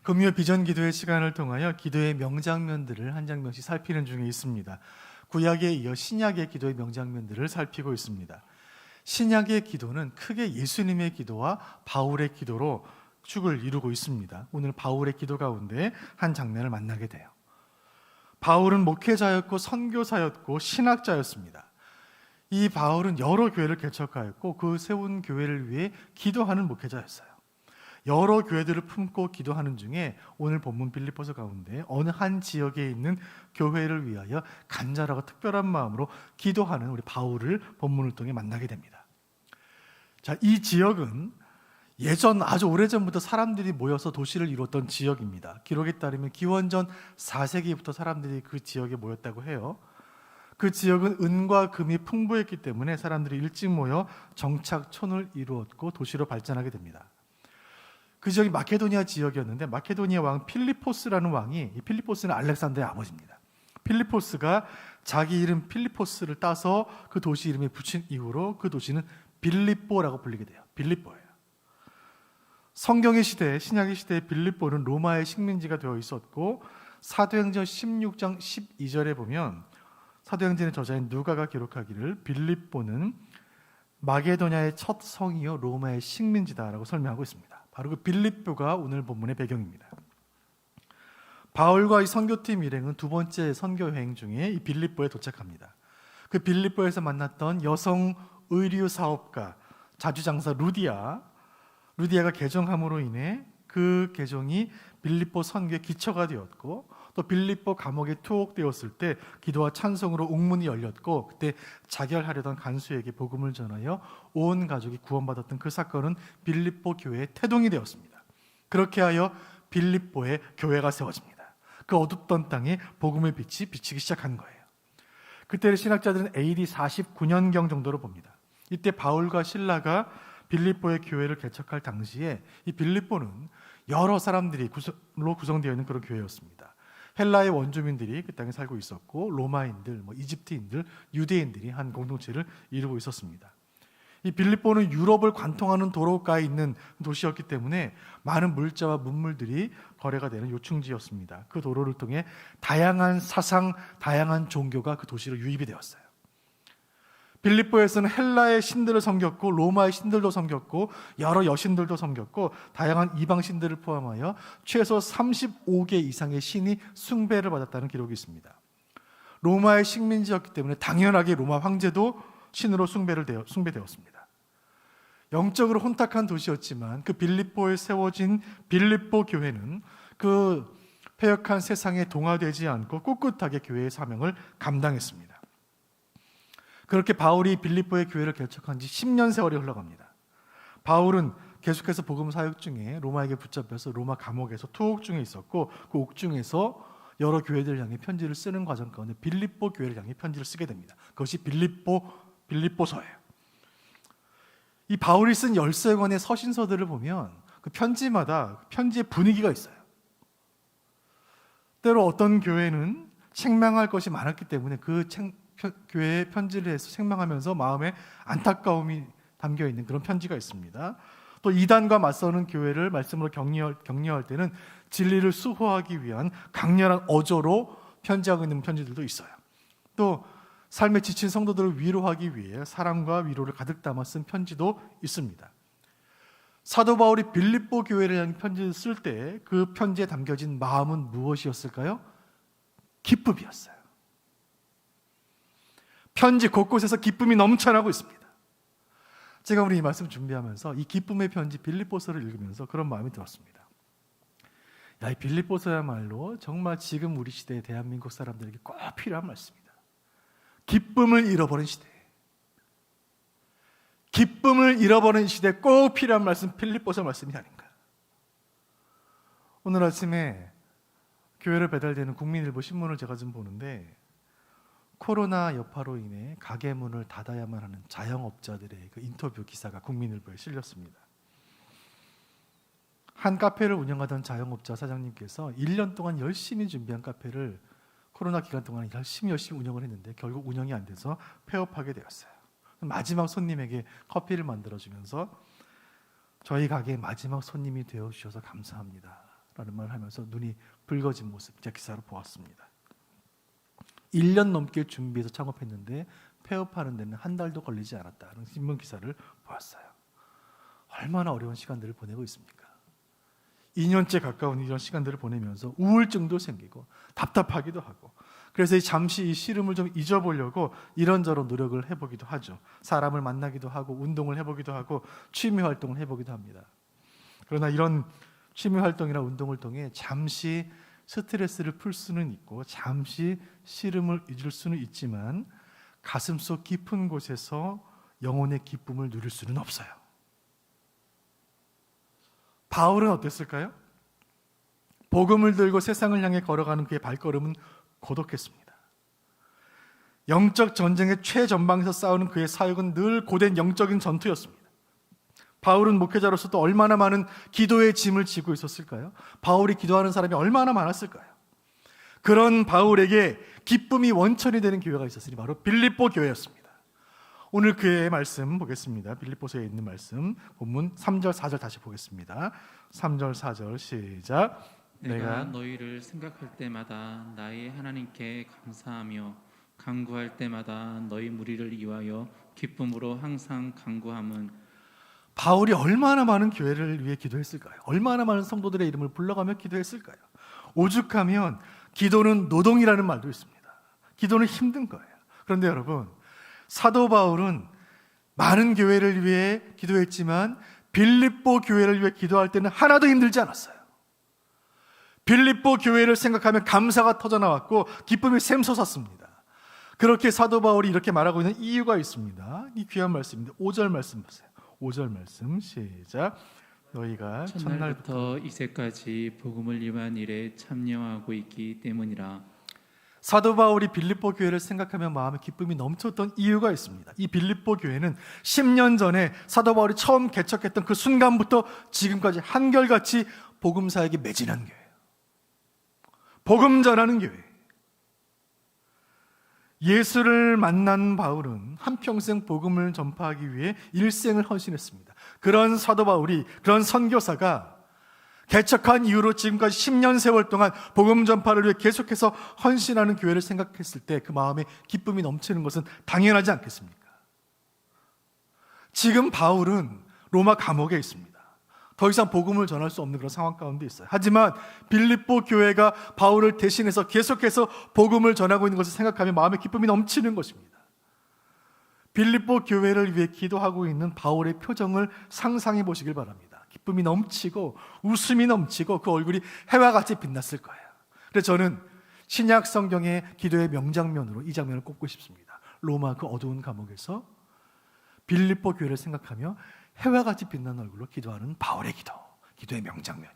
금요 비전 기도의 시간을 통하여 기도의 명장면들을 한 장면씩 살피는 중에 있습니다. 구약에 이어 신약의 기도의 명장면들을 살피고 있습니다. 신약의 기도는 크게 예수님의 기도와 바울의 기도로 축을 이루고 있습니다. 오늘 바울의 기도 가운데 한 장면을 만나게 돼요. 바울은 목회자였고 선교사였고 신학자였습니다. 이 바울은 여러 교회를 개척하였고 그 세운 교회를 위해 기도하는 목회자였어요. 여러 교회들을 품고 기도하는 중에 오늘 본문 빌립보서 가운데 어느 한 지역에 있는 교회를 위하여 간절하고 특별한 마음으로 기도하는 우리 바울을 본문을 통해 만나게 됩니다. 자, 이 지역은 예전 아주 오래전부터 사람들이 모여서 도시를 이루었던 지역입니다. 기록에 따르면 기원전 4세기부터 사람들이 그 지역에 모였다고 해요. 그 지역은 은과 금이 풍부했기 때문에 사람들이 일찍 모여 정착촌을 이루었고 도시로 발전하게 됩니다. 그 지역이 마케도니아 지역이었는데 마케도니아 왕 필리포스라는 왕이, 이 필리포스는 알렉산더의 아버지입니다. 필리포스가 자기 이름 필리포스를 따서 그 도시 이름에 붙인 이후로 그 도시는 빌립보라고 불리게 돼요. 빌립보예요. 성경의 시대, 신약의 시대에 빌립보는 로마의 식민지가 되어 있었고 사도행전 16장 12절에 보면 사도행전의 저자인 누가가 기록하기를 빌립보는 마게도냐의 첫 성이요 로마의 식민지다라고 설명하고 있습니다. 바로 그 빌립보가 오늘 본문의 배경입니다. 바울과 이 선교팀 일행은 두 번째 선교 여행 중에 이 빌립보에 도착합니다. 그 빌립보에서 만났던 여성 의류 사업가 자주장사 루디아가 개종함으로 인해 그 개종이 빌립보 선교의 기초가 되었고 또 빌립보 감옥에 투옥되었을 때 기도와 찬송으로 옥문이 열렸고 그때 자결하려던 간수에게 복음을 전하여 온 가족이 구원받았던 그 사건은 빌립보 교회의 태동이 되었습니다. 그렇게 하여 빌립보에 교회가 세워집니다. 그 어둡던 땅에 복음의 빛이 비치기 시작한 거예요. 그때를 신학자들은 AD 49년경 정도로 봅니다. 이때 바울과 실라가 빌립보의 교회를 개척할 당시에 이 빌립보는 여러 사람들이 구성되어 있는 그런 교회였습니다. 헬라의 원주민들이 그 땅에 살고 있었고 로마인들, 이집트인들, 유대인들이 한 공동체를 이루고 있었습니다. 이 빌립보는 유럽을 관통하는 도로가에 있는 도시였기 때문에 많은 물자와 문물들이 거래가 되는 요충지였습니다. 그 도로를 통해 다양한 사상, 다양한 종교가 그 도시로 유입이 되었어요. 빌립보에서는 헬라의 신들을 섬겼고 로마의 신들도 섬겼고 여러 여신들도 섬겼고 다양한 이방 신들을 포함하여 최소 35개 이상의 신이 숭배를 받았다는 기록이 있습니다. 로마의 식민지였기 때문에 당연하게 로마 황제도 신으로 숭배되었습니다. 영적으로 혼탁한 도시였지만 그 빌립보에 세워진 빌립보 교회는 그 패역한 세상에 동화되지 않고 꿋꿋하게 교회의 사명을 감당했습니다. 그렇게 바울이 빌립보의 교회를 개척한 지 10년 세월이 흘러갑니다. 바울은 계속해서 복음 사역 중에 로마에게 붙잡혀서 로마 감옥에서 투옥 중에 있었고 그 옥중에서 여러 교회들을 향해 편지를 쓰는 과정 가운데 빌립보 교회를 향해 편지를 쓰게 됩니다. 그것이 빌립보서예요. 이 바울이 쓴 13권의 서신서들을 보면 그 편지마다 편지의 분위기가 있어요. 때로 어떤 교회는 책망할 것이 많았기 때문에 그 교회에 편지를 해서 책망하면서 마음에 안타까움이 담겨있는 그런 편지가 있습니다. 또 이단과 맞서는 교회를 말씀으로 격려할 때는 진리를 수호하기 위한 강렬한 어조로 편지하고 있는 편지들도 있어요. 또 삶에 지친 성도들을 위로하기 위해 사랑과 위로를 가득 담아 쓴 편지도 있습니다. 사도 바울이 빌립보 교회를 향해 편지를 쓸 때 그 편지에 담겨진 마음은 무엇이었을까요? 기쁨이었어요. 편지 곳곳에서 기쁨이 넘쳐나고 있습니다. 제가 오늘 이 말씀 준비하면서 이 기쁨의 편지 빌립보서를 읽으면서 그런 마음이 들었습니다. 야, 이 빌립보서야말로 정말 지금 우리 시대의 대한민국 사람들에게 꼭 필요한 말씀이다. 기쁨을 잃어버린 시대. 기쁨을 잃어버린 시대에 꼭 필요한 말씀 빌립보서 말씀이 아닌가. 오늘 아침에 교회를 배달되는 국민일보 신문을 제가 좀 보는데 코로나 여파로 인해 가게 문을 닫아야만 하는 자영업자들의 그 인터뷰 기사가 국민일보에 실렸습니다. 한 카페를 운영하던 자영업자 사장님께서 1년 동안 열심히 준비한 카페를 코로나 기간 동안 열심히 운영을 했는데 결국 운영이 안 돼서 폐업하게 되었어요. 마지막 손님에게 커피를 만들어주면서 저희 가게의 마지막 손님이 되어주셔서 감사합니다. 라는 말을 하면서 눈이 붉어진 모습 제가 기사로 보았습니다. 1년 넘게 준비해서 창업했는데 폐업하는 데는 한 달도 걸리지 않았다는 신문 기사를 보았어요. 얼마나 어려운 시간들을 보내고 있습니까? 2년째 가까운 이런 시간들을 보내면서 우울증도 생기고 답답하기도 하고, 그래서 잠시 이 시름을 좀 잊어보려고 이런저런 노력을 해보기도 하죠. 사람을 만나기도 하고 운동을 해보기도 하고 취미 활동을 해보기도 합니다. 그러나 이런 취미 활동이나 운동을 통해 잠시 스트레스를 풀 수는 있고 잠시 시름을 잊을 수는 있지만 가슴속 깊은 곳에서 영혼의 기쁨을 누릴 수는 없어요. 바울은 어땠을까요? 복음을 들고 세상을 향해 걸어가는 그의 발걸음은 고독했습니다. 영적 전쟁의 최전방에서 싸우는 그의 사역은 늘 고된 영적인 전투였습니다. 바울은 목회자로서도 얼마나 많은 기도의 짐을 지고 있었을까요? 바울이 기도하는 사람이 얼마나 많았을까요? 그런 바울에게 기쁨이 원천이 되는 교회가 있었으니 바로 빌립보 교회였습니다. 오늘 그의 말씀 보겠습니다. 빌립보서에 있는 말씀 본문 3절 4절 다시 보겠습니다. 3절 4절 시작. 내가 너희를 생각할 때마다 나의 하나님께 감사하며 간구할 때마다 너희 무리를 위하여 기쁨으로 항상 간구함은. 바울이 얼마나 많은 교회를 위해 기도했을까요? 얼마나 많은 성도들의 이름을 불러가며 기도했을까요? 오죽하면 기도는 노동이라는 말도 있습니다. 기도는 힘든 거예요. 그런데 여러분, 사도 바울은 많은 교회를 위해 기도했지만 빌립보 교회를 위해 기도할 때는 하나도 힘들지 않았어요. 빌립보 교회를 생각하면 감사가 터져나왔고 기쁨이 샘솟았습니다. 그렇게 사도 바울이 이렇게 말하고 있는 이유가 있습니다. 이 귀한 말씀인데 5절 말씀 보세요. 5절 말씀 시작. 너희가 첫날부터 이제까지 복음을 위한 일에 참여하고 있기 때문이라. 사도 바울이 빌립보 교회를 생각하며 마음에 기쁨이 넘쳤던 이유가 있습니다. 이 빌립보 교회는 10년 전에 사도 바울이 처음 개척했던 그 순간부터 지금까지 한결같이 복음 사역에 매진한 교회예요. 복음 전하는 교회. 예수를 만난 바울은 한평생 복음을 전파하기 위해 일생을 헌신했습니다. 그런 사도 바울이, 그런 선교사가 개척한 이후로 지금까지 10년 세월 동안 복음 전파를 위해 계속해서 헌신하는 교회를 생각했을 때 그 마음에 기쁨이 넘치는 것은 당연하지 않겠습니까? 지금 바울은 로마 감옥에 있습니다. 더 이상 복음을 전할 수 없는 그런 상황 가운데 있어요. 하지만 빌립보 교회가 바울을 대신해서 계속해서 복음을 전하고 있는 것을 생각하며 마음에 기쁨이 넘치는 것입니다. 빌립보 교회를 위해 기도하고 있는 바울의 표정을 상상해 보시길 바랍니다. 기쁨이 넘치고 웃음이 넘치고 그 얼굴이 해와 같이 빛났을 거예요. 그래서 저는 신약 성경의 기도의 명장면으로 이 장면을 꼽고 싶습니다. 로마 그 어두운 감옥에서 빌립보 교회를 생각하며 해와 같이 빛나는 얼굴로 기도하는 바울의 기도, 기도의 명장면이에요.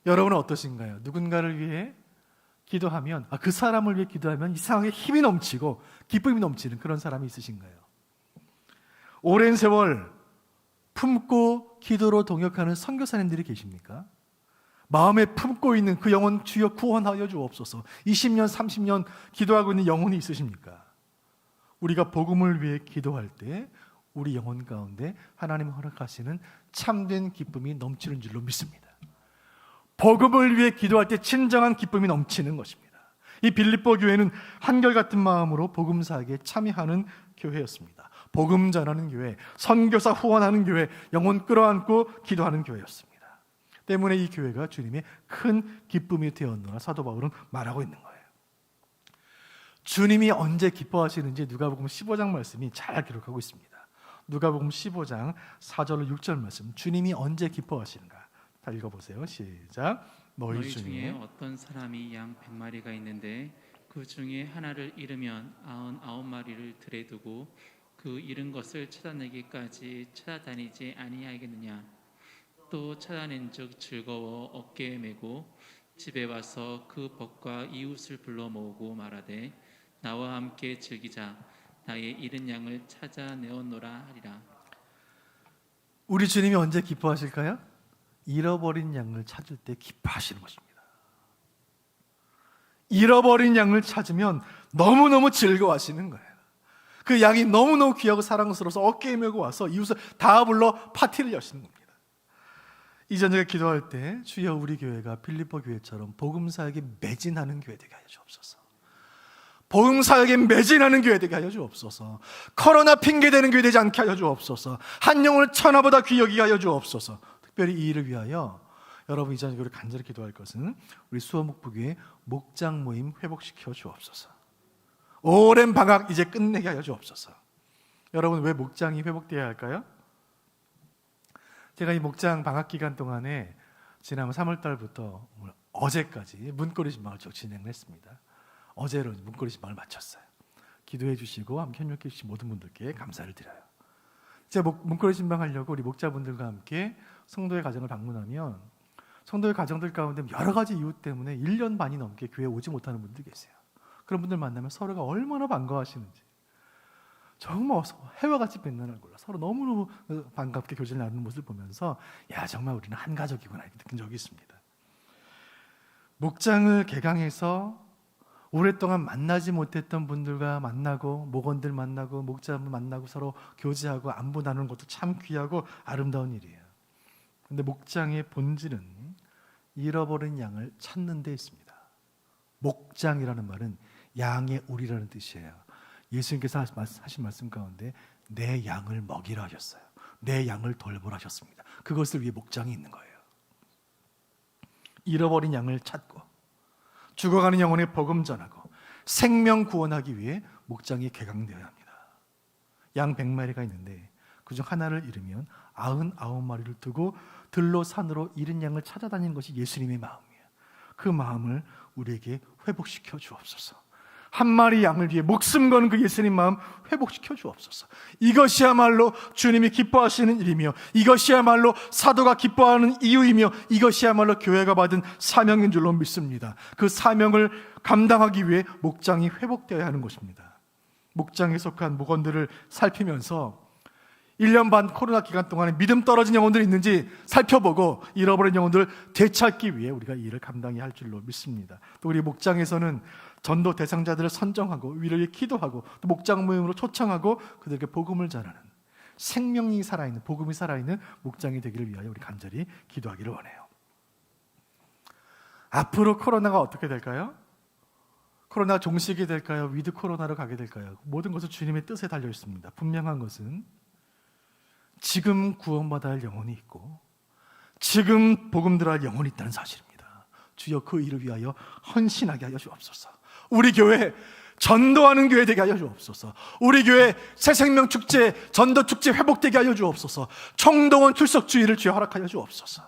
여러분은 어떠신가요? 누군가를 위해 기도하면, 그 사람을 위해 기도하면 이상하게 힘이 넘치고 기쁨이 넘치는 그런 사람이 있으신가요? 오랜 세월 품고 기도로 동역하는 선교사님들이 계십니까? 마음에 품고 있는 그 영혼 주여 구원하여 주옵소서. 20년, 30년 기도하고 있는 영혼이 있으십니까? 우리가 복음을 위해 기도할 때 우리 영혼 가운데 하나님 허락하시는 참된 기쁨이 넘치는 줄로 믿습니다. 복음을 위해 기도할 때 진정한 기쁨이 넘치는 것입니다. 이 빌립보 교회는 한결같은 마음으로 복음 사역에 참여하는 교회였습니다. 복음 전하는 교회, 선교사 후원하는 교회, 영혼 끌어안고 기도하는 교회였습니다. 때문에 이 교회가 주님의 큰 기쁨이 되었노라 사도 바울은 말하고 있는 거예요. 주님이 언제 기뻐하시는지 누가복음 15장 말씀이 잘 기록하고 있습니다. 누가복음 15장 4절로 6절 말씀, 주님이 언제 기뻐하시는가? 다 읽어보세요. 시작. 너희 중에 어떤 사람이 양 100마리가 있는데 그 중에 하나를 잃으면 99마리를 들에 두고 그 잃은 것을 찾아내기까지 찾아다니지 아니하겠느냐? 또 찾아낸즉 즐거워 어깨에 메고 집에 와서 그 벗과 이웃을 불러 모으고 말하되 나와 함께 즐기자. 나의 잃은 양을 찾아내었노라 하리라. 우리 주님이 언제 기뻐하실까요? 잃어버린 양을 찾을 때 기뻐하시는 것입니다. 잃어버린 양을 찾으면 너무너무 즐거워하시는 거예요. 그 양이 너무너무 귀하고 사랑스러워서 어깨에 메고 와서 이웃을 다 불러 파티를 여시는 겁니다. 이전에 기도할 때 주여 우리 교회가 빌립보 교회처럼 복음 사역에 매진하는 교회 되게 하여 주옵소서. 복음 사역에 매진하는 교회 되게 하여 주옵소서. 코로나 핑계대는 교회 되지 않게 하여 주옵소서. 한 영혼을 천하보다 귀하게 하여 주옵소서. 특별히 이 일을 위하여 여러분 이전에 우리 간절히 기도할 것은 우리 수원목부교회 목장 모임 회복시켜 주옵소서. 오랜 방학 이제 끝내게 하여 주옵소서. 여러분 왜 목장이 회복되어야 할까요? 제가 이 목장 방학 기간 동안에 지난 3월 달부터 어제까지 문고리 신방을 쭉 진행을 했습니다. 어제로 문고리 신방을 마쳤어요. 기도해 주시고 함께 협력해 주신 모든 분들께 감사를 드려요. 제가 문고리 신방 하려고 우리 목자분들과 함께 성도의 가정을 방문하면 성도의 가정들 가운데 여러 가지 이유 때문에 1년 반이 넘게 교회에 오지 못하는 분들이 계세요. 그런 분들 만나면 서로가 얼마나 반가워하시는지, 정말 해와 같이 빛나는 얼굴로 서로 너무너무 반갑게 교제를 나누는 모습을 보면서 야 정말 우리는 한 가족이구나 이렇게 느낀 적이 있습니다. 목장을 개강해서 오랫동안 만나지 못했던 분들과 만나고 목원들 만나고 목자분 만나고 서로 교제하고 안부 나누는 것도 참 귀하고 아름다운 일이에요. 그런데 목장의 본질은 잃어버린 양을 찾는 데 있습니다. 목장이라는 말은 양의 우리라는 뜻이에요. 예수님께서 하신 말씀 가운데 내 양을 먹이라 하셨어요. 내 양을 돌보라 하셨습니다. 그것을 위해 목장이 있는 거예요. 잃어버린 양을 찾고 죽어가는 영혼의 복음 전하고 생명 구원하기 위해 목장이 개강되어야 합니다. 양 100마리가 있는데 그중 하나를 잃으면 99마리를 두고 들로 산으로 잃은 양을 찾아다니는 것이 예수님의 마음이에요. 그 마음을 우리에게 회복시켜 주옵소서. 한 마리 양을 위해 목숨 거는 그 예수님 마음 회복시켜 주옵소서. 이것이야말로 주님이 기뻐하시는 일이며 이것이야말로 사도가 기뻐하는 이유이며 이것이야말로 교회가 받은 사명인 줄로 믿습니다. 그 사명을 감당하기 위해 목장이 회복되어야 하는 것입니다. 목장에 속한 목원들을 살피면서 1년 반 코로나 기간 동안에 믿음 떨어진 영혼들이 있는지 살펴보고 잃어버린 영혼들을 되찾기 위해 우리가 이 일을 감당해야 할 줄로 믿습니다. 또 우리 목장에서는 전도 대상자들을 선정하고 위를 위해 기도하고 또 목장 모임으로 초청하고 그들에게 복음을 전하는 생명이 살아있는 복음이 살아있는 목장이 되기를 위하여 우리 간절히 기도하기를 원해요. 앞으로 코로나가 어떻게 될까요? 코로나 종식이 될까요? 위드 코로나로 가게 될까요? 모든 것은 주님의 뜻에 달려 있습니다. 분명한 것은 지금 구원받아야 할 영혼이 있고 지금 복음 들어야 할 영혼이 있다는 사실입니다. 주여 그 일을 위하여 헌신하게 하여 주옵소서. 우리 교회 전도하는 교회 되게 하여 주옵소서. 우리 교회 새생명 축제, 전도 축제 회복되게 하여 주옵소서. 총동원 출석 주의를 주여 허락하여 주옵소서.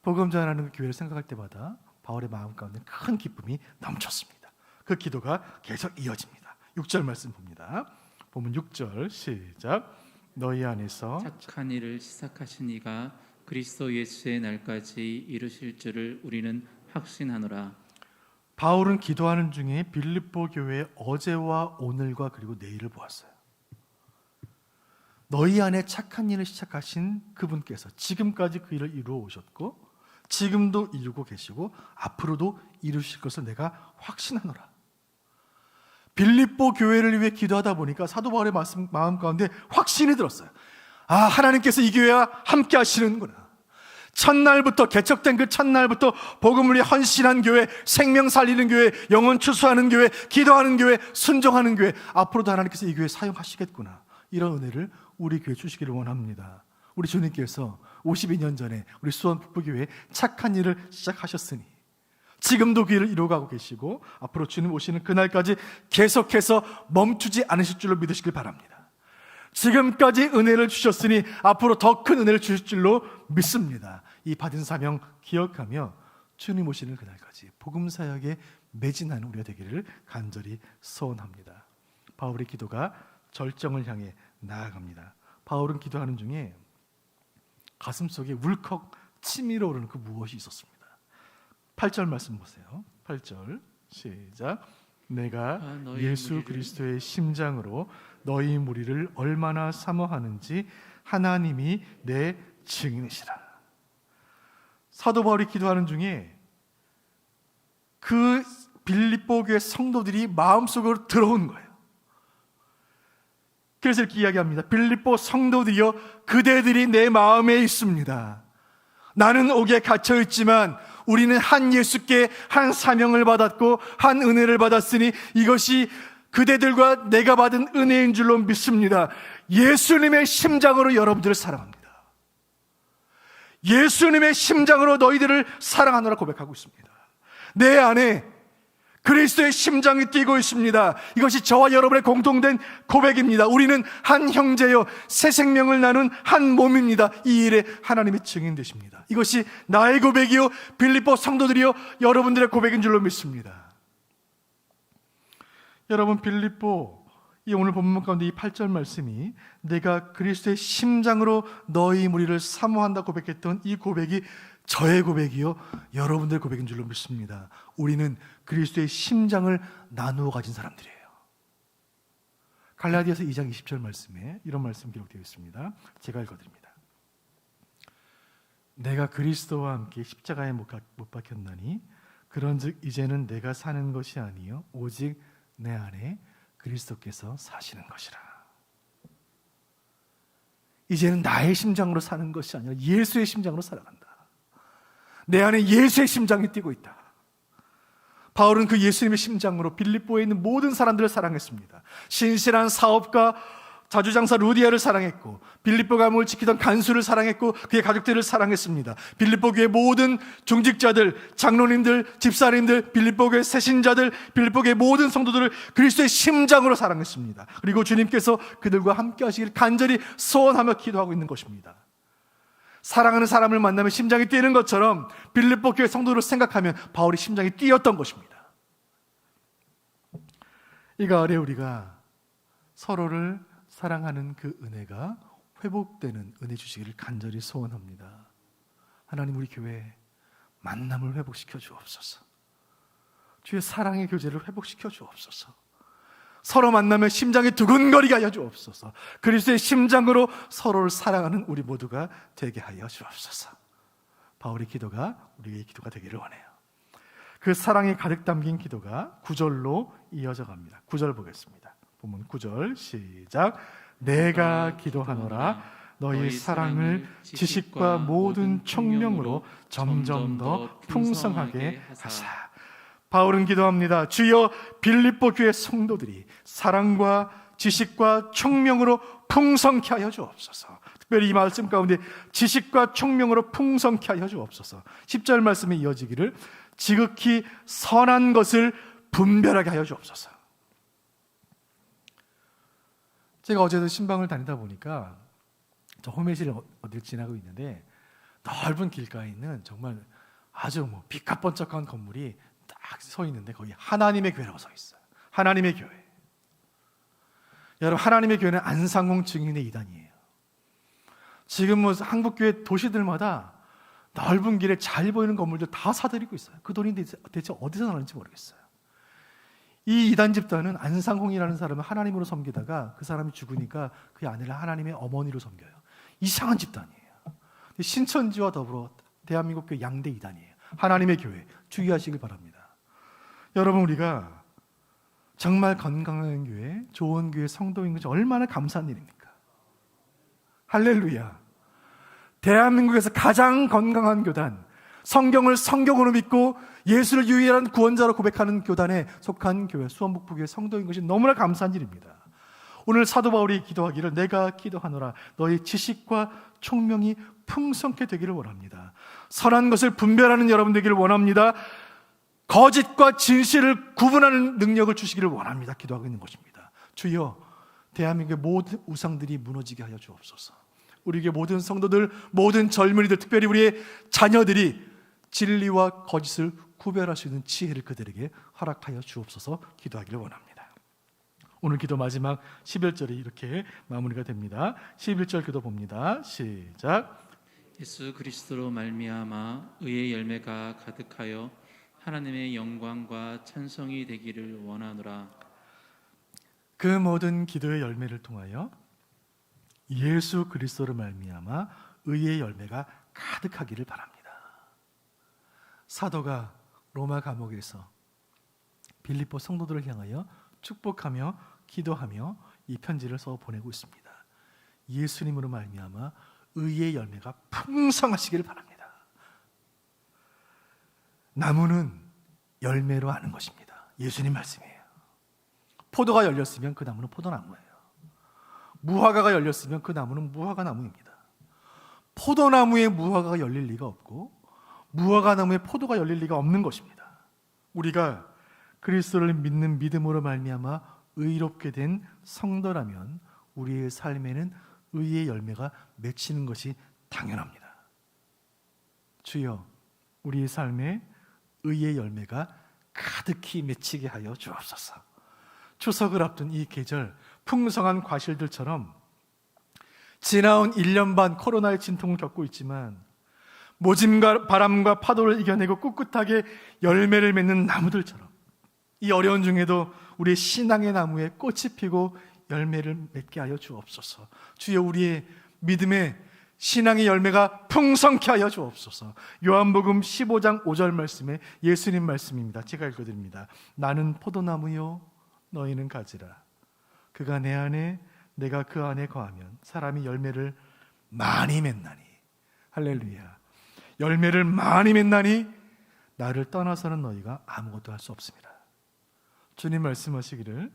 복음 전하는 교회를 생각할 때마다 바울의 마음 가운데 큰 기쁨이 넘쳤습니다. 그 기도가 계속 이어집니다. 6절 말씀 봅니다. 보면 6절 시작. 너희 안에서 착한 일을 시작하신 이가 그리스도 예수의 날까지 이루실 줄을 우리는 확신하노라. 바울은 기도하는 중에 빌립보 교회의 어제와 오늘과 그리고 내일을 보았어요. 너희 안에 착한 일을 시작하신 그분께서 지금까지 그 일을 이루어 오셨고 지금도 이루고 계시고 앞으로도 이루실 것을 내가 확신하노라. 빌립보 교회를 위해 기도하다 보니까 사도 바울의 마음 가운데 확신이 들었어요. 아, 하나님께서 이 교회와 함께 하시는구나. 첫날부터 개척된 그 첫날부터 복음을 위해 헌신한 교회, 생명 살리는 교회, 영혼 추수하는 교회, 기도하는 교회, 순종하는 교회, 앞으로도 하나님께서 이 교회 사용하시겠구나. 이런 은혜를 우리 교회 주시기를 원합니다. 우리 주님께서 52년 전에 우리 수원 북부교회에 착한 일을 시작하셨으니 지금도 그 일을 이루어가고 계시고 앞으로 주님 오시는 그날까지 계속해서 멈추지 않으실 줄로 믿으시길 바랍니다. 지금까지 은혜를 주셨으니 앞으로 더 큰 은혜를 주실 줄로 믿습니다. 이 받은 사명 기억하며 주님 오시는 그날까지 복음 사역에 매진하는 우리가 되기를 간절히 소원합니다. 바울의 기도가 절정을 향해 나아갑니다. 바울은 기도하는 중에 가슴속에 울컥 치밀어 오르는 그 무엇이 있었습니다. 8절 말씀 보세요. 8절 시작. 내가 예수 그리스도의 심장으로 너희 무리를 얼마나 사모하는지 하나님이 내 증인이시라. 사도 바울이 기도하는 중에 그 빌립보 교회 성도들이 마음속으로 들어온 거예요. 그래서 이렇게 이야기합니다. 빌립보 성도들이여, 그대들이 내 마음에 있습니다. 나는 옥에 갇혀 있지만 우리는 한 예수께 한 사명을 받았고 한 은혜를 받았으니 이것이 그대들과 내가 받은 은혜인 줄로 믿습니다. 예수님의 심장으로 여러분들을 사랑합니다. 예수님의 심장으로 너희들을 사랑하노라 고백하고 있습니다. 내 안에 그리스도의 심장이 뛰고 있습니다. 이것이 저와 여러분의 공통된 고백입니다. 우리는 한 형제요 새 생명을 나눈 한 몸입니다. 이 일에 하나님의 증인 되십니다. 이것이 나의 고백이요 빌립보 성도들이요 여러분들의 고백인 줄로 믿습니다. 여러분, 빌립보 이 오늘 본문 가운데 이 8절 말씀이 내가 그리스도의 심장으로 너희 무리를 사모한다 고백했던 이 고백이 저의 고백이요 여러분들의 고백인 줄로 믿습니다. 우리는 그리스도의 심장을 나누어 가진 사람들이에요. 갈라디아서 2장 20절 말씀에 이런 말씀 기록되어 있습니다. 제가 읽어드립니다. 내가 그리스도와 함께 십자가에 못 박혔나니 그런즉 이제는 내가 사는 것이 아니요 오직 내 안에 그리스도께서 사시는 것이라. 이제는 나의 심장으로 사는 것이 아니라 예수의 심장으로 살아간다. 내 안에 예수의 심장이 뛰고 있다. 바울은 그 예수님의 심장으로 빌립보에 있는 모든 사람들을 사랑했습니다. 신실한 사업가 자주장사 루디아를 사랑했고, 빌립보 가문을 지키던 간수를 사랑했고, 그의 가족들을 사랑했습니다. 빌립보 교회 모든 중직자들, 장로님들, 집사님들, 빌립보 교회 새신자들, 빌립보 교회 모든 성도들을 그리스도의 심장으로 사랑했습니다. 그리고 주님께서 그들과 함께 하시길 간절히 소원하며 기도하고 있는 것입니다. 사랑하는 사람을 만나면 심장이 뛰는 것처럼 빌립보 교회 성도를 생각하면 바울이 심장이 뛰었던 것입니다. 이 가을에 우리가 서로를 사랑하는 그 은혜가 회복되는 은혜 주시기를 간절히 소원합니다. 하나님, 우리 교회 만남을 회복시켜 주옵소서. 주의 사랑의 교제를 회복시켜 주옵소서. 서로 만나면 심장이 두근거리게 하여 주옵소서. 그리스도의 심장으로 서로를 사랑하는 우리 모두가 되게 하여 주옵소서. 바울의 기도가 우리의 기도가 되기를 원해요. 그 사랑이 가득 담긴 기도가 9절로 이어져 갑니다. 9절 보겠습니다. 본문 9절 시작. 내가 기도하노라 너희 사랑을 지식과 모든 총명으로 점점 더 풍성하게 하사. 바울은 기도합니다. 주여, 빌립보 교회 성도들이 사랑과 지식과 총명으로 풍성케 하여 주옵소서. 특별히 이 말씀 가운데 지식과 총명으로 풍성케 하여 주옵소서. 10절 말씀에 이어지기를 지극히 선한 것을 분별하게 하여 주옵소서. 제가 어제도 신방을 다니다 보니까 저 호메실 어딜 지나고 있는데 넓은 길가에 있는 정말 아주 빛과 번쩍한 건물이 딱 서 있는데 거기 하나님의 교회라고 서 있어요. 하나님의 교회. 여러분, 하나님의 교회는 안상홍 증인의 이단이에요. 지금 한국교회 도시들마다 넓은 길에 잘 보이는 건물들 다 사들이고 있어요. 그 돈이 대체 어디서 나는지 모르겠어요. 이 이단 집단은 안상홍이라는 사람을 하나님으로 섬기다가 그 사람이 죽으니까 그 아내를 하나님의 어머니로 섬겨요. 이상한 집단이에요. 신천지와 더불어 대한민국 교회 양대 이단이에요. 하나님의 교회 주의하시길 바랍니다. 여러분, 우리가 정말 건강한 교회, 좋은 교회 성도인 것이 얼마나 감사한 일입니까? 할렐루야. 대한민국에서 가장 건강한 교단, 성경을 성경으로 믿고 예수를 유일한 구원자로 고백하는 교단에 속한 교회, 수원북부교회 성도인 것이 너무나 감사한 일입니다. 오늘 사도 바울이 기도하기를 내가 기도하노라 너희 지식과 총명이 풍성케 되기를 원합니다. 선한 것을 분별하는 여러분 되기를 원합니다. 거짓과 진실을 구분하는 능력을 주시기를 원합니다. 기도하고 있는 것입니다. 주여, 대한민국의 모든 우상들이 무너지게 하여 주옵소서. 우리에게 모든 성도들, 모든 젊은이들, 특별히 우리의 자녀들이 진리와 거짓을 구별할 수 있는 지혜를 그들에게 허락하여 주옵소서. 기도하기를 원합니다. 오늘 기도 마지막 11절이 이렇게 마무리가 됩니다. 11절 기도 봅니다. 시작. 예수 그리스도로 말미암아 의의 열매가 가득하여 하나님의 영광과 찬송이 되기를 원하노라. 그 모든 기도의 열매를 통하여 예수 그리스도로 말미암아 의의 열매가 가득하기를 바랍니다. 사도가 로마 감옥에서 빌립보 성도들을 향하여 축복하며 기도하며 이 편지를 써 보내고 있습니다. 예수님으로 말미암아 의의 열매가 풍성하시기를 바랍니다. 나무는 열매로 아는 것입니다. 예수님 말씀이에요. 포도가 열렸으면 그 나무는 포도나무예요. 무화과가 열렸으면 그 나무는 무화과 나무입니다. 포도나무에 무화과가 열릴 리가 없고 무화과 나무에 포도가 열릴 리가 없는 것입니다. 우리가 그리스도를 믿는 믿음으로 말미암아 의롭게 된 성도라면 우리의 삶에는 의의 열매가 맺히는 것이 당연합니다. 주여, 우리의 삶에 의의 열매가 가득히 맺히게 하여 주옵소서. 추석을 앞둔 이 계절, 풍성한 과실들처럼 지나온 1년 반 코로나의 진통을 겪고 있지만 모짐과 바람과 파도를 이겨내고 꿋꿋하게 열매를 맺는 나무들처럼 이 어려운 중에도 우리의 신앙의 나무에 꽃이 피고 열매를 맺게 하여 주옵소서. 주여, 우리의 믿음의 신앙의 열매가 풍성케 하여 주옵소서. 요한복음 15장 5절 말씀에 예수님 말씀입니다. 제가 읽어드립니다. 나는 포도나무요 너희는 가지라. 그가 내 안에 내가 그 안에 거하면 사람이 열매를 많이 맺나니. 할렐루야. 열매를 많이 맺나니 나를 떠나서는 너희가 아무것도 할 수 없습니다. 주님 말씀하시기를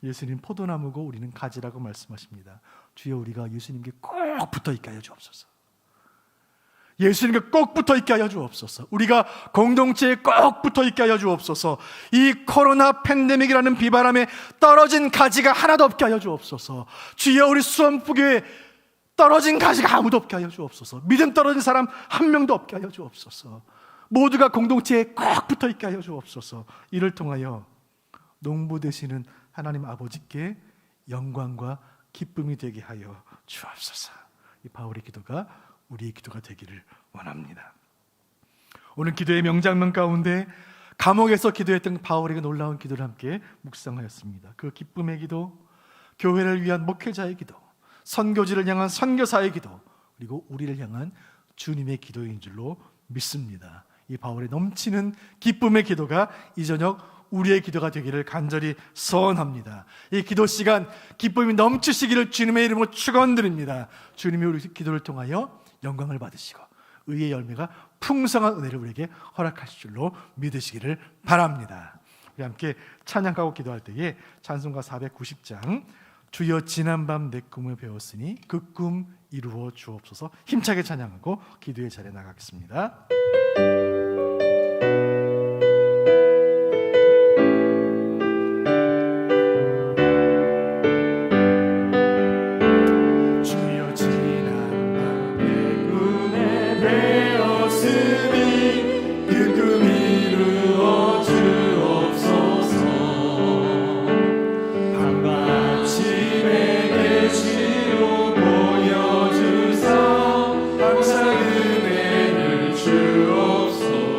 예수님 포도나무고 우리는 가지라고 말씀하십니다. 주여, 우리가 예수님께 꼭 붙어있게 하여 주옵소서. 예수님께 꼭 붙어있게 하여 주옵소서. 우리가 공동체에 꼭 붙어있게 하여 주옵소서. 이 코로나 팬데믹이라는 비바람에 떨어진 가지가 하나도 없게 하여 주옵소서. 주여, 우리 수원부교에 떨어진 가지가 아무도 없게 하여 주옵소서. 믿음 떨어진 사람 한 명도 없게 하여 주옵소서. 모두가 공동체에 꼭 붙어있게 하여 주옵소서. 이를 통하여 농부 되시는 하나님 아버지께 영광과 기쁨이 되게 하여 주옵소서. 이 바울의 기도가 우리의 기도가 되기를 원합니다. 오늘 기도의 명장면 가운데 감옥에서 기도했던 바울에게 놀라운 기도를 함께 묵상하였습니다. 그 기쁨의 기도, 교회를 위한 목회자의 기도, 선교지를 향한 선교사의 기도, 그리고 우리를 향한 주님의 기도인 줄로 믿습니다. 이 바울의 넘치는 기쁨의 기도가 이 저녁 우리의 기도가 되기를 간절히 소원합니다. 이 기도 시간 기쁨이 넘치시기를 주님의 이름으로 축원드립니다. 주님이 우리 기도를 통하여 영광을 받으시고 의의 열매가 풍성한 은혜를 우리에게 허락하실 줄로 믿으시기를 바랍니다. 우리 함께 찬양하고 기도할 때에 찬송가 490장 주여 지난밤 내 꿈을 배웠으니 그 꿈 이루어 주옵소서 힘차게 찬양하고 기도의 자리에 나가겠습니다. 항상 은혜를 주옵소서.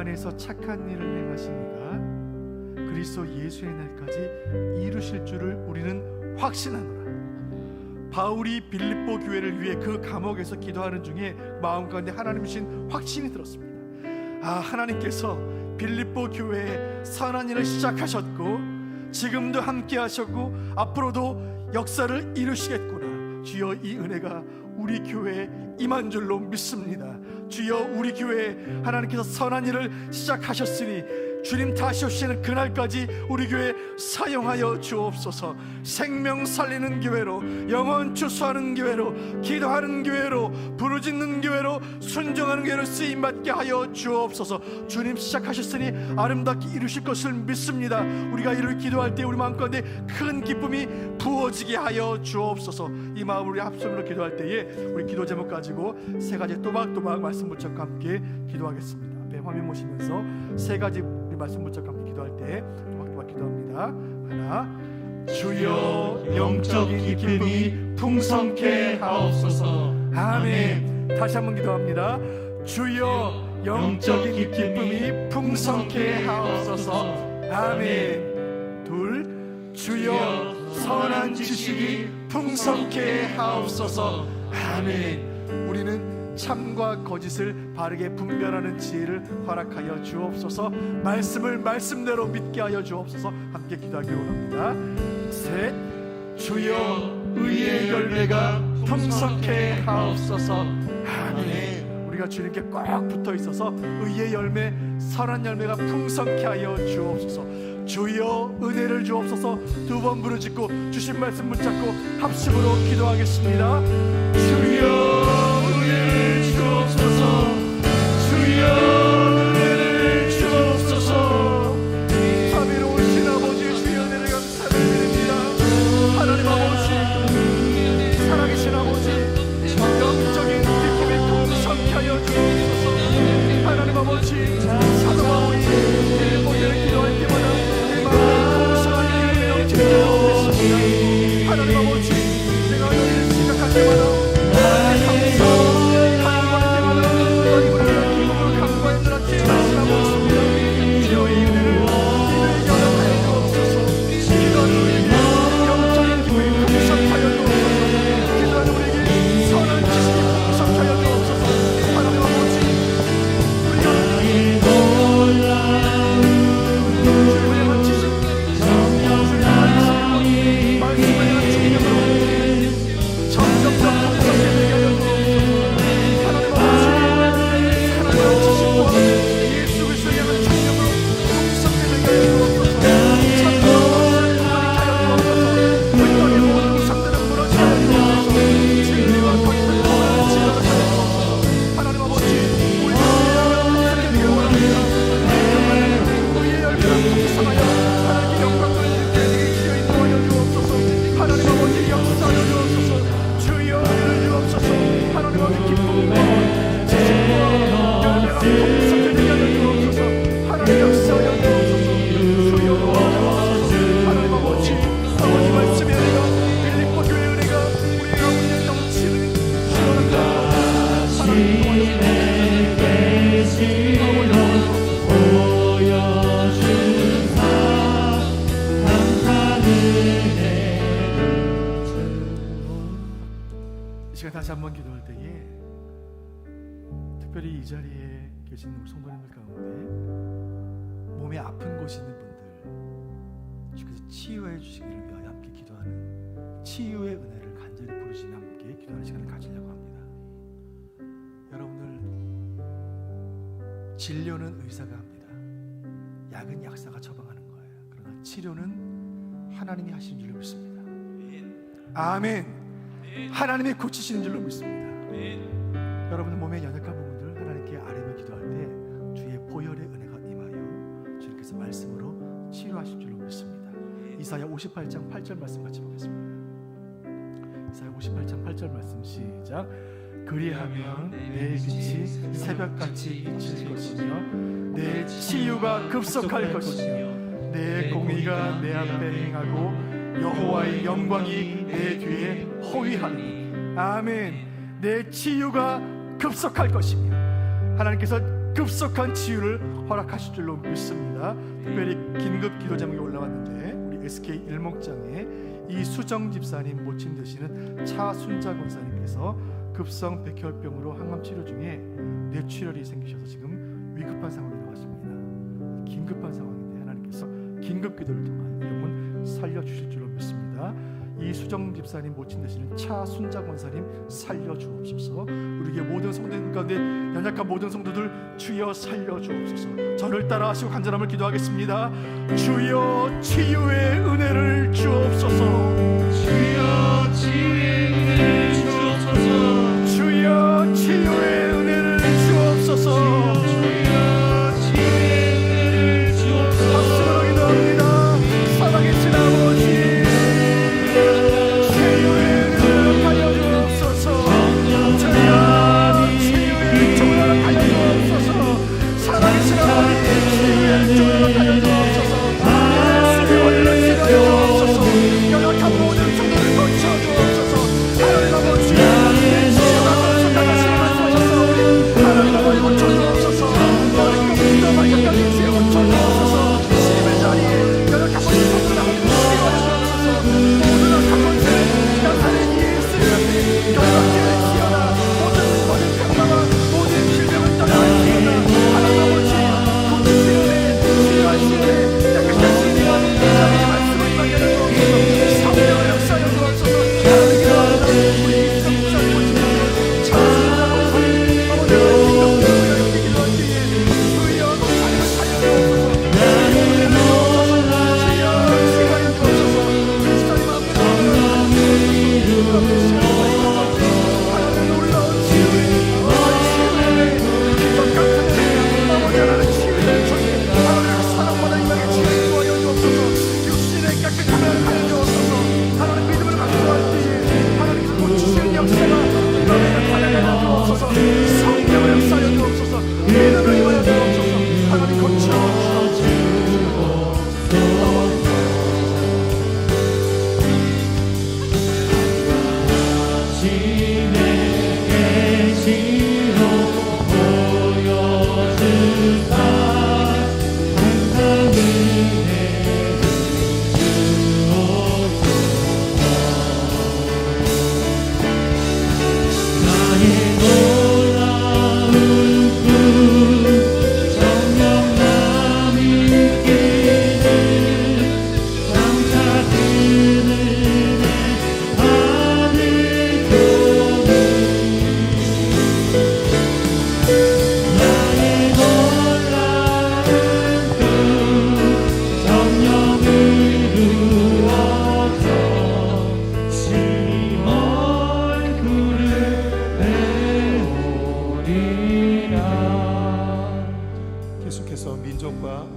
안에서 착한 일을 행하시니가 그리스도 예수의 날까지 이루실 줄을 우리는 확신하노라. 바울이 빌립보 교회를 위해 그 감옥에서 기도하는 중에 마음 가운데 하나님 주신 확신이 들었습니다. 하나님께서 빌립보 교회에 선한 일을 시작하셨고 지금도 함께 하셨고 앞으로도 역사를 이루시겠구나. 주여, 이 은혜가 우리 교회에 임한 줄로 믿습니다. 주여, 우리 교회에 하나님께서 선한 일을 시작하셨으니 주님 다시 오시는 그날까지 우리 교회 사용하여 주옵소서. 생명 살리는 교회로, 영혼 추수하는 교회로, 기도하는 교회로, 부르짖는 교회로, 순종하는 교회로 쓰임받게 하여 주옵소서. 주님 시작하셨으니 아름답게 이루실 것을 믿습니다. 우리가 이를 기도할 때 우리 마음 가운데 큰 기쁨이 부어지게 하여 주옵소서. 이 마음으로 우리 합심으로 기도할 때에 우리 기도 제목 가지고 세 가지 또박또박 말씀 붙잡고 함께 기도하겠습니다. 앞에 화면 보시면서 세 가지 우리 말씀 붙잡고 함께 기도할 때 또박또박 기도합니다. 하나, 주여 영적인 기쁨이 풍성케 하옵소서. 아멘. 다시 한번 기도합니다. 주여 영적인 기쁨이 풍성케 하옵소서. 아멘. 둘, 주여 선한 지식이 풍성케 하옵소서. 아멘. 우리는 참과 거짓을 바르게 분별하는 지혜를 허락하여 주옵소서. 말씀을 말씀대로 믿게 하여 주옵소서. 함께 기도하기로 합니다. 셋, 주여 의의 열매가 풍성케 하옵소서. 아멘. 우리가 주님께 꼭 붙어 있어서 의의 열매, 선한 열매가 풍성케 하여 주옵소서. 주여 은혜를 주옵소서. 두 번 부르짖고 주신 말씀 붙잡고 합심으로 기도하겠습니다. 주여 은혜를 주옵소서. 주여 은혜를 주옵소서. 자비로우신 아버지, 주의 은혜를 감사드립니다. 하나님 아버지, 살아계신 아버지, 영적인 기쁨이 풍성케 하여 주옵소서. 하나님 아버지, 사도 바울이 빌립보교회를 기도할 때마다 하나님 아버지, 내가 너희를 생각할 때마다 강구할 때마다 너희를 기쁨을 강구하였느라 기도하신 아버지, 주여 이 은혜를 연합하여 주옵소서. 기도하는 우리에게 영적인 기쁨이 풍성하여 주옵소서. 기도하는 우리에게 선한 지식이 풍성하여 주옵소서. 하나님 아버지, 우리가 주의 향한 지식, 다시 한번 기도할 때에 특별히 이 자리에 계신 우리 성도님들 가운데 몸에 아픈 곳이 있는 분들 주께서 치유해 주시기를 위하여 함께 기도하는 치유의 은혜를 간절히 부르시며 함께 기도하는 시간을 가지려고 합니다. 여러분들, 진료는 의사가 합니다. 약은 약사가 처방하는 거예요. 그러나 치료는 하나님이 하시는 줄로 믿습니다. 아멘. 하나님이 고치시는 줄로 믿습니다. 여러분들 몸에 연약한 부분들 하나님께 아뢰며 기도할 때 주의 보혈의 은혜가 임하여 주님께서 말씀으로 치유하실 줄로 믿습니다. 이사야 58장 8절 말씀 같이 보겠습니다. 이사야 58장 8절 말씀 시작. 그리하면 내 빛이 새벽같이 비칠 것이며 내 치유가 급속할 것이며 내 공의가 내 앞에 행하고 여호와의 영광이 내 뒤에 호위하리니. 아멘. 내 치유가 급속할 것이며 하나님께서 급속한 치유를 허락하실 줄로 믿습니다. 특별히 긴급 기도 제목이 올라왔는데 우리 SK 일목장에 이수정 집사님 모친 되시는 차순자 권사님께서 급성 백혈병으로 항암 치료 중에 뇌출혈이 생기셔서 지금 위급한 상황이 나왔습니다. 긴급한 상황인데 하나님께서 긴급 기도를 통하여 영혼 살려주실 줄로 믿습니다. 이수정 집사님 모친 되시는 차순자 권사님 살려주옵소서. 우리의 모든 성도들 가운데 연약한 모든 성도들 주여 살려주옵소서. 저를 따라하시고 간절함을 기도하겠습니다. 주여 치유의 은혜를 주옵소서. 주여 치유의 은혜를 주옵소서. 주여 치유의 은혜를 주옵소서. 주여 치유의 은혜를 주옵소서. 박수로 기도합니다. 살아계신 아버지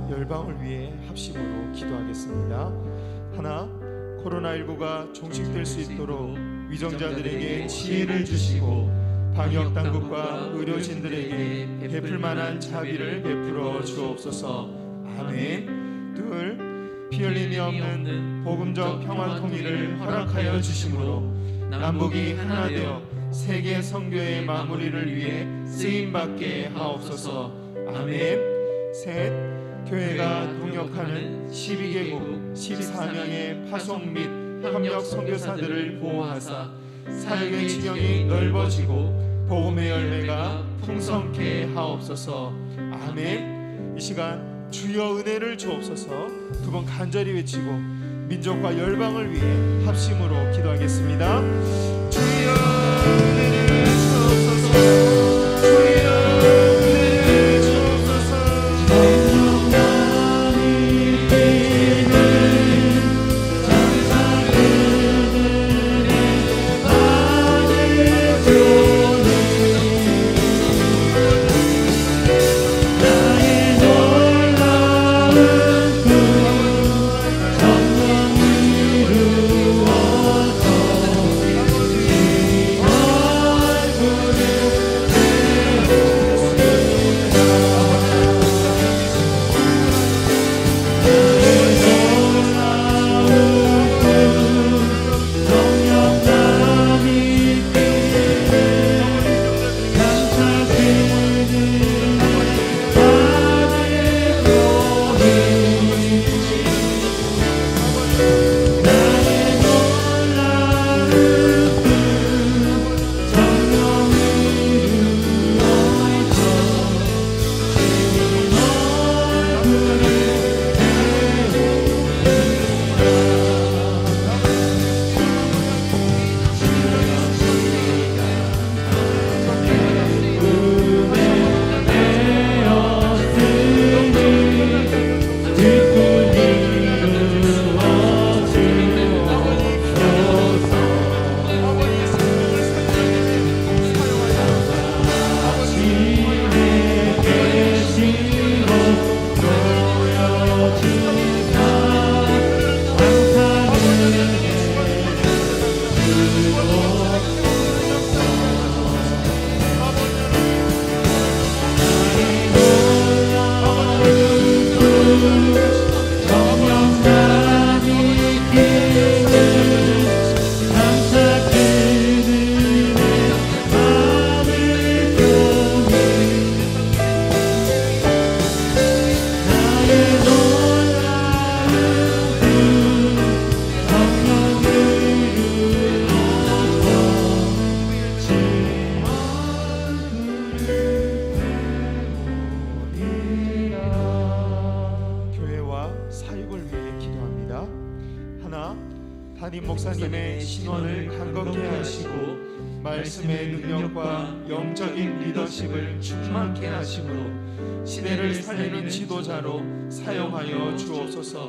열방을 위해 합심으로 기도하겠습니다. 하나, 코로나19가 종식될 수 있도록 위정자들에게 지혜를 주시고 방역당국과 의료진들에게 베풀 만한 자비를 베풀어 주옵소서. 아멘. 둘, 피 흘림이 없는 복음적 평화 통일을 허락하여 주심으로 남북이 하나 되어 세계 선교의 마무리를 위해 쓰임받게 하옵소서. 아멘. 셋, 교회가 동역하는 12개국 14명의 파송 및 협력 선교사들을 보호하사 사역의 지경이 넓어지고 복음의 열매가 풍성케 하옵소서. 아멘. 이 시간 주여 은혜를 주옵소서 두 번 간절히 외치고 민족과 열방을 위해 합심으로 기도하겠습니다. 주여 은혜를 주옵소서. 주여 은혜를 주옵소서. 사역을 위해 기도합니다. 하나, 담임 목사님의 신원을 강건케 하시고 말씀의 능력과 영적인 리더십을 충만케 하심으로 시대를 살리는 지도자로 사용하여 주옵소서.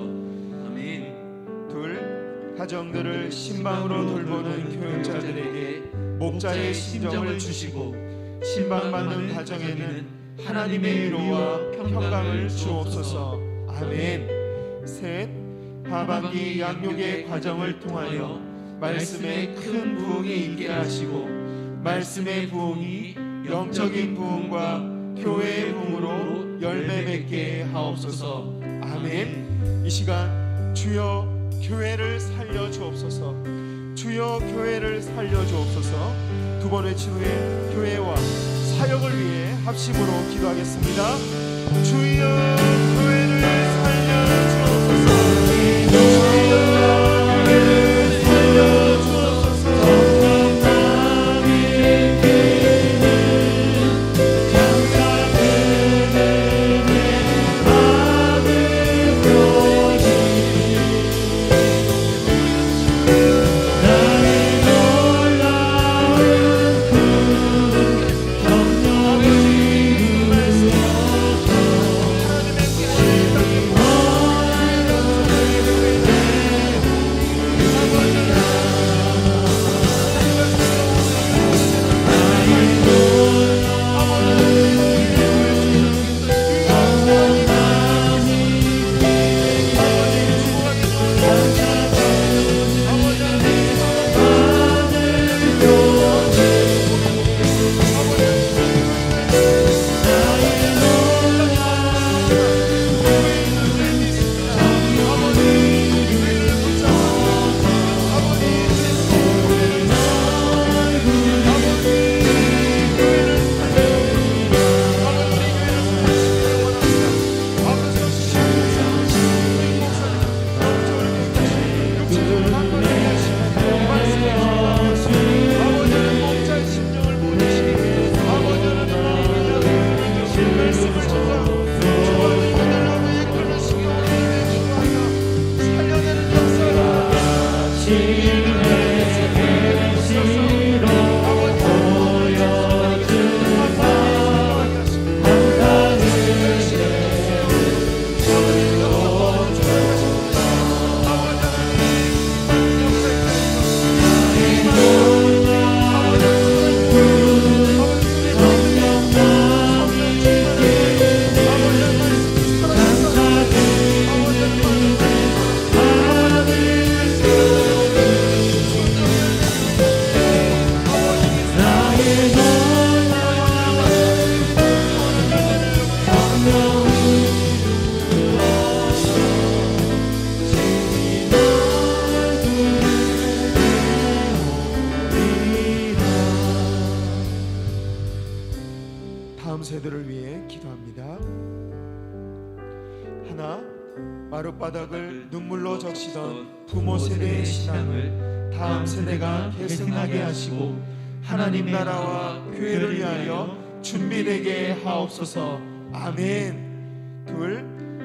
아멘. 둘, 가정들을 신방으로 돌보는 교육자들에게 목자의 심정을 주시고 신방받는 가정에는 하나님의 위로와 평강을 주옵소서. 아멘. 셋, 하반기 양육의 과정을 통하여 말씀의 큰 부흥이 있게 하시고 말씀의 부흥이 영적인 부흥과 교회의 부흥으로 열매 맺게 하옵소서. 아멘. 이 시간 주여 교회를 살려 주옵소서. 주여 교회를 살려 주옵소서. 두 번 외친 후에 교회와 사역을 위해 합심으로 기도하겠습니다. 주여 교회를 살려 주옵소서. 다음 세대를 위해 기도합니다. 하나, 마룻바닥을 눈물로 적시던 부모 세대의 신앙을 다음 세대가 계승하게 하시고 하나님 나라와 교회를 위하여 준비되게 하옵소서. 아멘. 둘,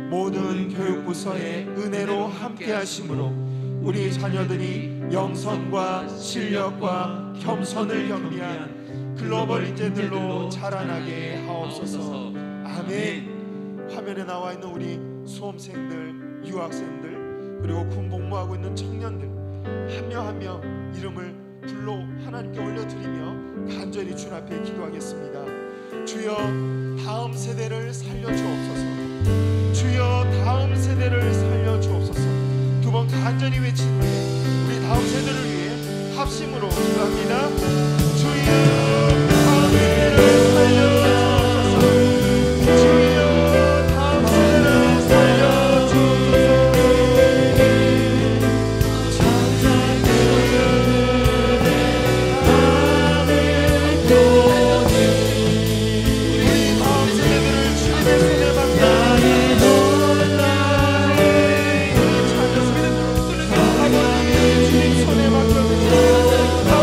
모든 교육부서의 은혜로 함께 하심으로 우리 자녀들이 영성과 실력과 겸손을 겸비한 글로벌 인재들로 자라나게 하옵소서. 아멘. 화면에 나와 있는 우리 수험생들, 유학생들, 그리고 군 복무하고 있는 청년들 한 명 한 명 이름을 불러 하나님께 올려드리며 간절히 주 앞에 기도하겠습니다. 주여 다음 세대를 살려주옵소서. 주여 다음 세대를 살려주옵소서. 두 번 간절히 외친 후에 우리 다음 세대를 위해 합심으로 기도합니다. 주여 다음 세대를 살려주옵소서. 주여 다음 세대를 살려주옵소서. 우리 다음 세대들을 주님의 손에 맡겨 주님 손에 맡겨드립니다.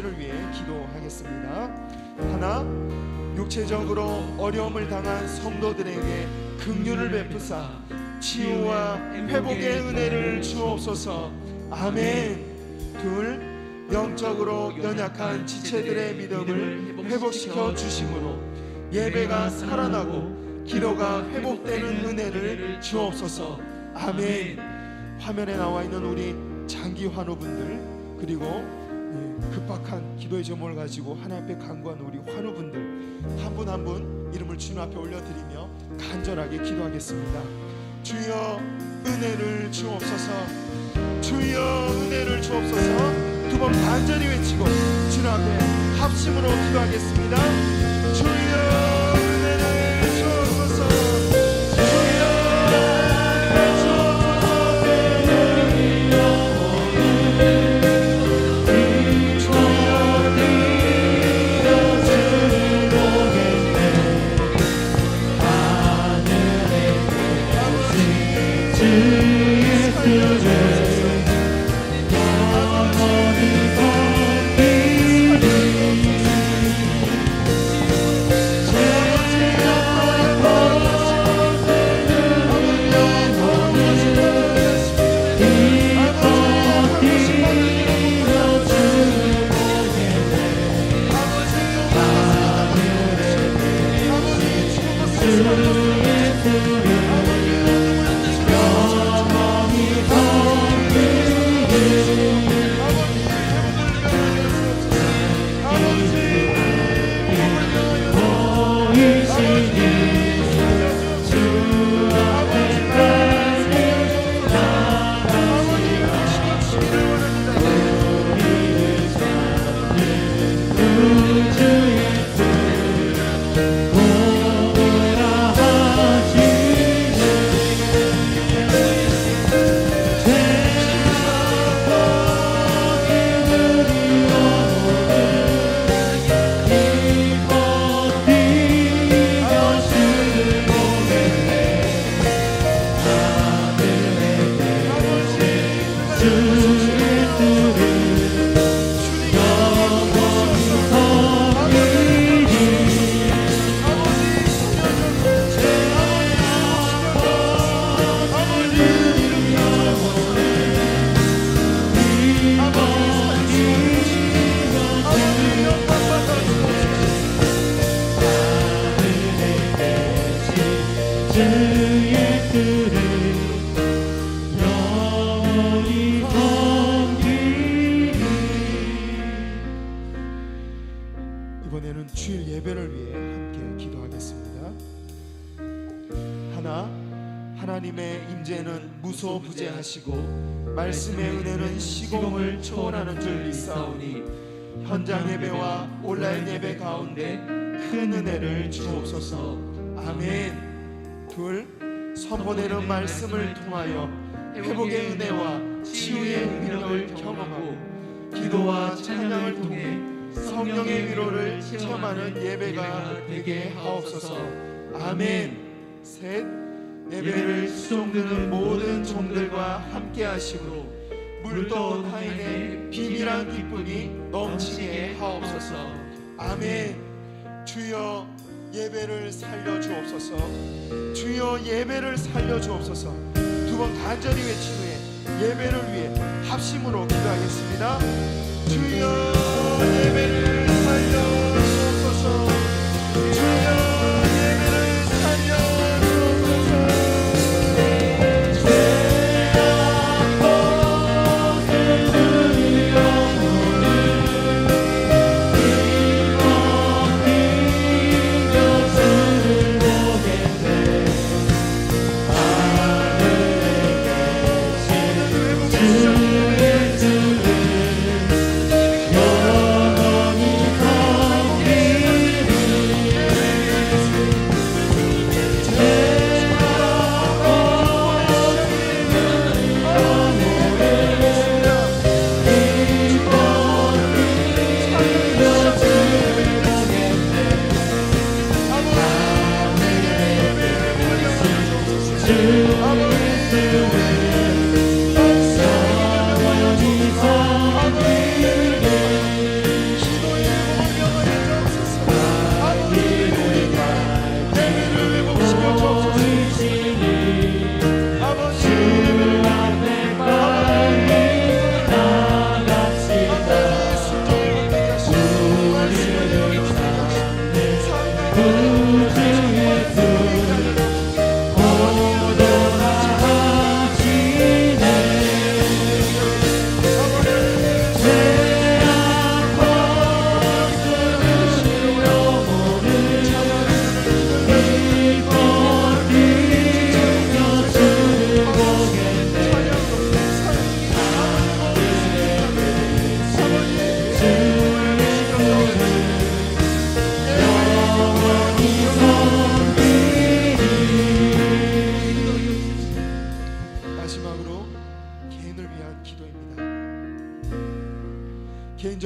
형제를 위해 기도하겠습니다. 하나, 육체적으로 어려움을 당한 성도들에게 긍휼을 베푸사 치유와 회복의 은혜를 주옵소서. 아멘. 둘, 영적으로 연약한 지체들의 믿음을 회복시켜 주심으로 예배가 살아나고 기도가 회복되는 은혜를 주옵소서. 아멘. 화면에 나와 있는 우리 장기 환우분들, 그리고 급박한 기도의 제목을 가지고 하나님 앞에 간구하는 우리 환우분들 한 분 한 분 이름을 주님 앞에 올려드리며 간절하게 기도하겠습니다. 주여 은혜를 주옵소서. 주여 은혜를 주옵소서. 두 번 간절히 외치고 주님 앞에 합심으로 기도하겠습니다. 주여 은혜를 주옵소서. 주여 은혜를 주옵소서. 이번에는 주일 예배를 위해 함께 기도하겠습니다. 하나, 하나님의 임재는 무소부재하시고 말씀의 은혜는 시공을 초월하는 줄 믿사오니 현장 예배와 온라인 예배 가운데 큰 은혜를 주옵소서. 아멘. 둘, 선포되는 말씀을 통하여 회복의 은혜와 치유의 능력을 경험하고 기도와 찬양을 통해 성령의 위로를 체험하는 예배가 되게 하옵소서. 아멘. 셋, 예배를 수종드는 모든 종들과 함께 하심으로 물도 타인의 비밀한 기쁨이 넘치게 하옵소서. 아멘. 주여 예배를 살려 주옵소서. 주여 예배를 살려 주옵소서. 두 번 간절히 외친 후에 예배를 위해 합심으로 기도하겠습니다. 주여 예배를 살려 주옵소서. 주여 예배를 살려 주옵소서.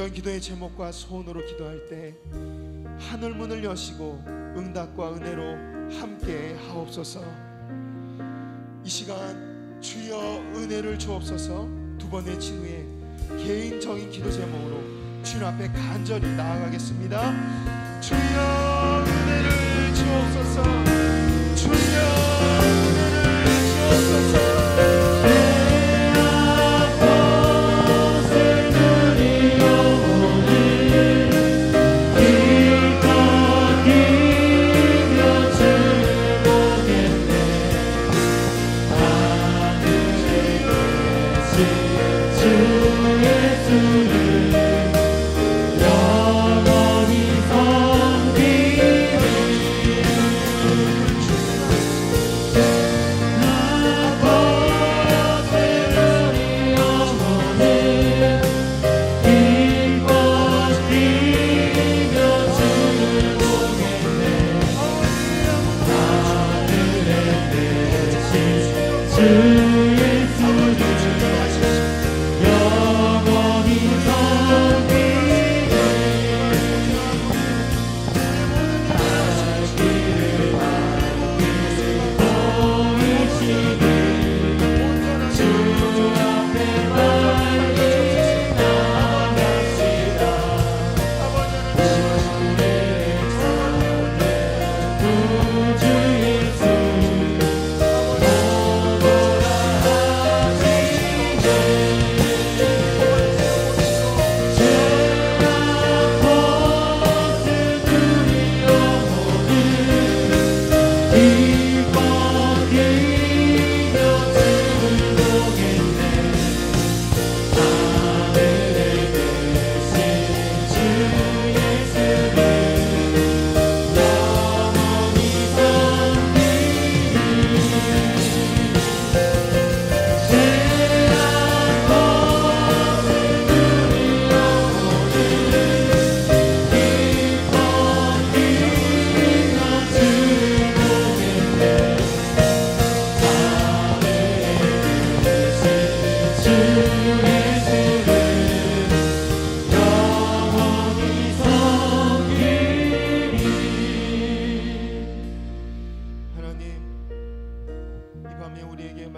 온전 기도의 제목과 소원으로 기도할 때 하늘 문을 여시고 응답과 은혜로 함께 하옵소서. 이 시간 주여 은혜를 주옵소서 두 번 외친 후에 개인적인 기도 제목으로 주님 앞에 간절히 나아가겠습니다. 주여 은혜를 주옵소서. 주여 은혜를 주옵소서.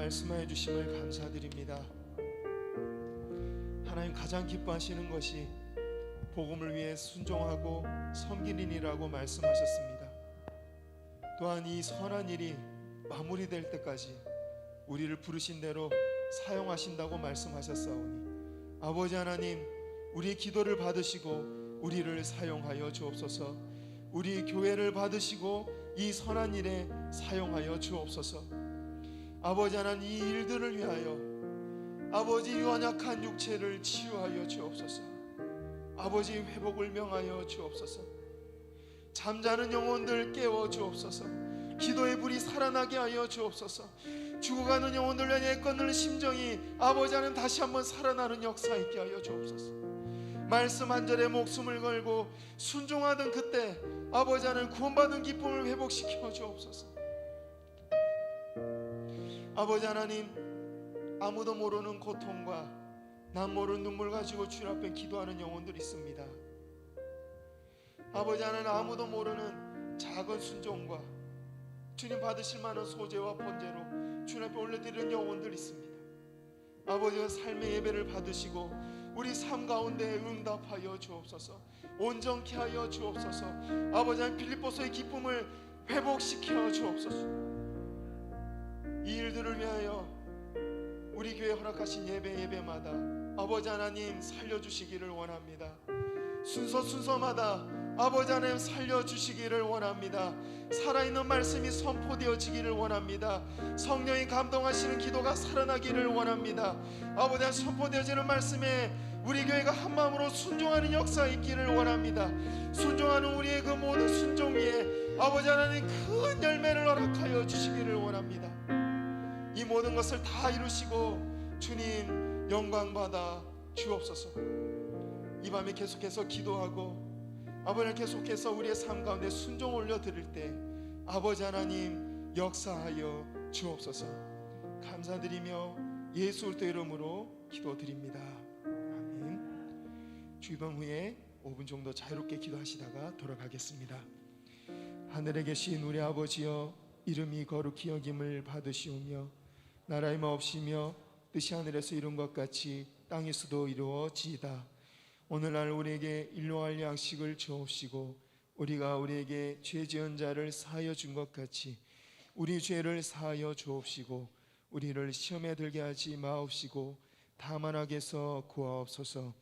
말씀하여 주심을 감사드립니다. 하나님 가장 기뻐하시는 것이 복음을 위해 순종하고 섬기는 일이라고 말씀하셨습니다. 또한 이 선한 일이 마무리될 때까지 우리를 부르신 대로 사용하신다고 말씀하셨사오니 아버지 하나님, 우리의 기도를 받으시고 우리를 사용하여 주옵소서. 우리 교회를 받으시고 이 선한 일에 사용하여 주옵소서. 아버지 하나님, 이 일들을 위하여 아버지 연약한 육체를 치유하여 주옵소서. 아버지 회복을 명하여 주옵소서. 잠자는 영혼들 깨워 주옵소서. 기도의 불이 살아나게 하여 주옵소서. 죽어가는 영혼들 위해 애꺼는 심정이 아버지 하나님 다시 한번 살아나는 역사 있게 하여 주옵소서. 말씀 한 절에 목숨을 걸고 순종하던 그때 아버지 하나님 구원받은 기쁨을 회복시켜 주옵소서. 아버지 하나님, 아무도 모르는 고통과 남 모르는 눈물 가지고 주님 앞에 기도하는 영혼들이 있습니다. 아버지 하나님, 아무도 모르는 작은 순종과 주님 받으실 만한 소재와 번제로 주님 앞에 올려드리는 영혼들이 있습니다. 아버지가 삶의 예배를 받으시고 우리 삶 가운데 응답하여 주옵소서. 온전케 하여 주옵소서. 아버지 하나님, 빌립보서의 기쁨을 회복시켜 주옵소서. 이 일들을 위하여 우리 교회 허락하신 예배마다 아버지 하나님 살려주시기를 원합니다. 순서마다 아버지 하나님 살려주시기를 원합니다. 살아있는 말씀이 선포되어지기를 원합니다. 성령이 감동하시는 기도가 살아나기를 원합니다. 아버지 하나님, 선포되어지는 말씀에 우리 교회가 한마음으로 순종하는 역사 있기를 원합니다. 순종하는 우리의 그 모든 순종 위에 아버지 하나님 큰 열매를 허락하여 주시기를 원합니다. 이 모든 것을 다 이루시고 주님 영광 받아 주옵소서. 이 밤에 계속해서 기도하고 아버지 계속해서 우리의 삶 가운데 순종 올려드릴 때 아버지 하나님 역사하여 주옵소서. 감사드리며 예수 그리스도 이름으로 기도드립니다. 아멘. 주입원 후에 5분 정도 자유롭게 기도하시다가 돌아가겠습니다. 하늘에 계신 우리 아버지여, 이름이 거룩히 여김을 받으시오며 나라의 마옵시며 뜻이 하늘에서 이룬 것 같이 땅에서도 이루어지이다. 오늘날 우리에게 일용할 양식을 주옵시고 우리가 우리에게 죄 지은 자를 사하여 준 것 같이 우리 죄를 사하여 주옵시고 우리를 시험에 들게 하지 마옵시고 다만 악에서 구하옵소서.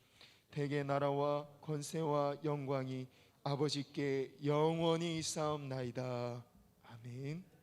대개 나라와 권세와 영광이 아버지께 영원히 있사옵나이다. 아멘.